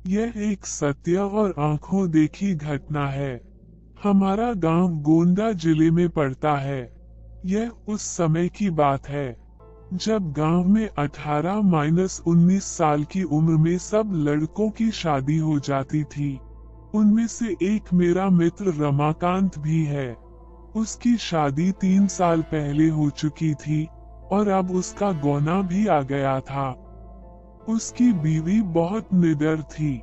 यह एक सत्य और आंखों देखी घटना है। हमारा गांव गोंडा जिले में पड़ता है। यह उस समय की बात है जब गांव में 18-19 साल की उम्र में सब लड़कों की शादी हो जाती थी। उनमें से एक मेरा मित्र रमाकांत भी है। उसकी शादी 3 साल पहले हो चुकी थी और अब उसका गौना भी आ गया था। उसकी बीवी बहुत निडर थी।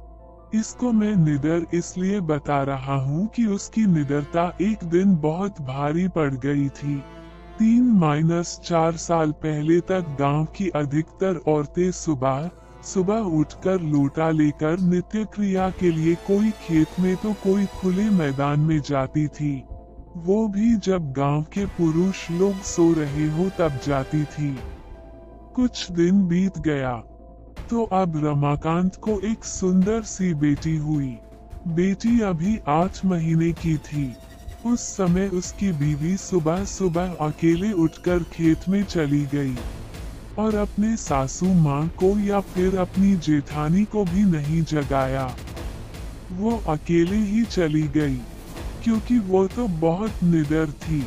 इसको मैं निडर इसलिए बता रहा हूँ कि उसकी निडरता एक दिन बहुत भारी पड़ गई थी। 3-4 साल पहले तक गांव की अधिकतर औरतें सुबह सुबह उठकर लोटा लेकर नित्य क्रिया के लिए कोई खेत में तो कोई खुले मैदान में जाती थी। वो भी जब गांव के पुरुष लोग सो रहे हो तब जाती थी। कुछ दिन बीत गया तो अब रमाकांत को एक सुंदर सी बेटी हुई। बेटी अभी 8 महीने की थी। उस समय उसकी बीवी सुबह सुबह अकेले उठकर खेत में चली गई और अपने सासू माँ को या फिर अपनी जेठानी को भी नहीं जगाया। वो अकेले ही चली गई क्योंकि वो तो बहुत निडर थी।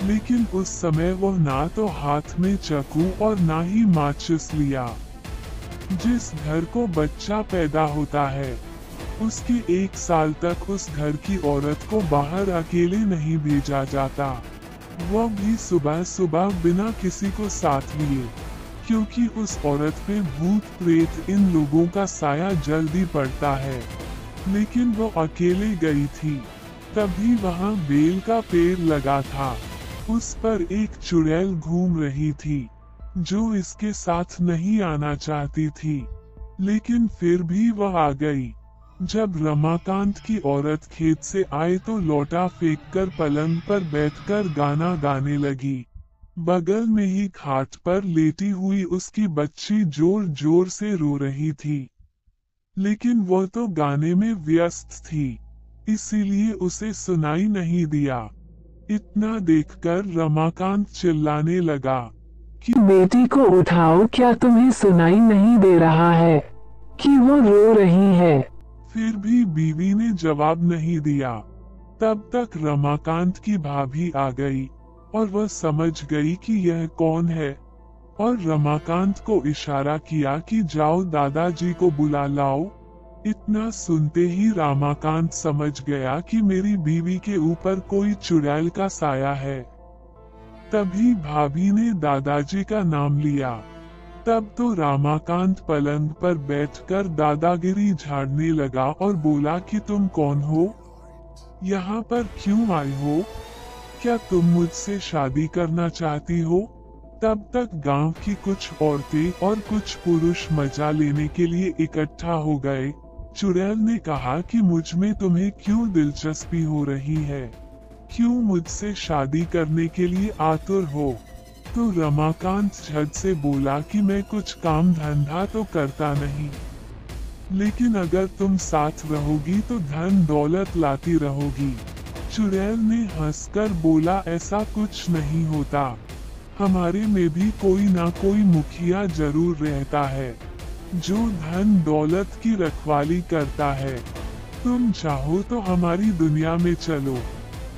लेकिन उस समय वो ना तो हाथ में चाकू और ना ही माचिस लिया। जिस घर को बच्चा पैदा होता है उसके 1 साल तक उस घर की औरत को बाहर अकेले नहीं भेजा जाता, वो भी सुबह सुबह बिना किसी को साथ लिए, क्योंकि उस औरत पे भूत प्रेत इन लोगों का साया जल्दी पड़ता है। लेकिन वो अकेले गई थी। तभी वहाँ बेल का पेड़ लगा था। उस पर एक चुड़ैल घूम रही थी जो इसके साथ नहीं आना चाहती थी, लेकिन फिर भी वह आ गई। जब रमाकांत की औरत खेत से आए तो लौटा फेंककर पलंग पर बैठकर गाना गाने लगी। बगल में ही खाट पर लेटी हुई उसकी बच्ची जोर जोर से रो रही थी, लेकिन वह तो गाने में व्यस्त थी, इसीलिए उसे सुनाई नहीं दिया। इतना देखकर रमाकांत चिल्लाने लगा कि बेटी को उठाओ, क्या तुम्हें सुनाई नहीं दे रहा है कि वो रो रही है? फिर भी बीवी ने जवाब नहीं दिया। तब तक रमाकांत की भाभी आ गई और वह समझ गई कि यह कौन है और रमाकांत को इशारा किया कि जाओ दादाजी को बुला लाओ। इतना सुनते ही रमाकांत समझ गया कि मेरी बीवी के ऊपर कोई चुड़ैल का साया है। तभी भाभी ने दादाजी का नाम लिया। तब तो रमाकांत पलंग पर बैठकर दादागिरी झाड़ने लगा और बोला कि तुम कौन हो, यहाँ पर क्यों आए हो, क्या तुम मुझसे शादी करना चाहती हो? तब तक गांव की कुछ औरतें और कुछ पुरुष मजा लेने के लिए इकट्ठा हो गए। चुड़ैल ने कहा कि मुझ में तुम्हें क्यों दिलचस्पी हो रही है, क्यों मुझसे शादी करने के लिए आतुर हो? तो रमाकांत झट से बोला कि मैं कुछ काम धंधा तो करता नहीं, लेकिन अगर तुम साथ रहोगी तो धन दौलत लाती रहोगी। चुड़ैल ने हंसकर बोला, ऐसा कुछ नहीं होता, हमारे में भी कोई ना कोई मुखिया जरूर रहता है जो धन दौलत की रखवाली करता है। तुम चाहो तो हमारी दुनिया में चलो,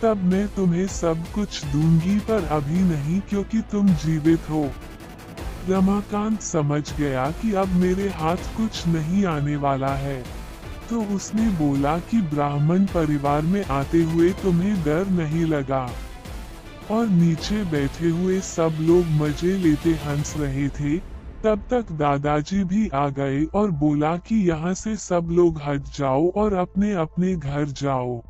तब मैं तुम्हें सब कुछ दूंगी, पर अभी नहीं क्योंकि तुम जीवित हो। रमाकांत समझ गया कि अब मेरे हाथ कुछ नहीं आने वाला है, तो उसने बोला कि ब्राह्मण परिवार में आते हुए तुम्हें डर नहीं लगा? और नीचे बैठे हुए सब लोग मजे लेते हंस रहे थे। तब तक दादाजी भी आ गए और बोला कि यहाँ से सब लोग हट जाओ और अपने अपने घर जाओ।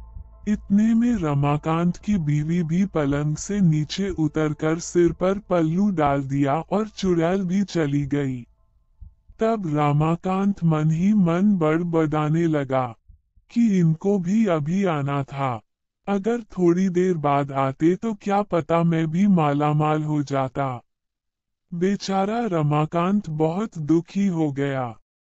इतने में रमाकांत की बीवी भी पलंग से नीचे उतरकर सिर पर पल्लू डाल दिया और चुड़ैल भी चली गई। तब रमाकांत मन ही मन बड़बड़ाने लगा कि इनको भी अभी आना था, अगर थोड़ी देर बाद आते तो क्या पता मैं भी मालामाल हो जाता। बेचारा रमाकांत बहुत दुखी हो गया।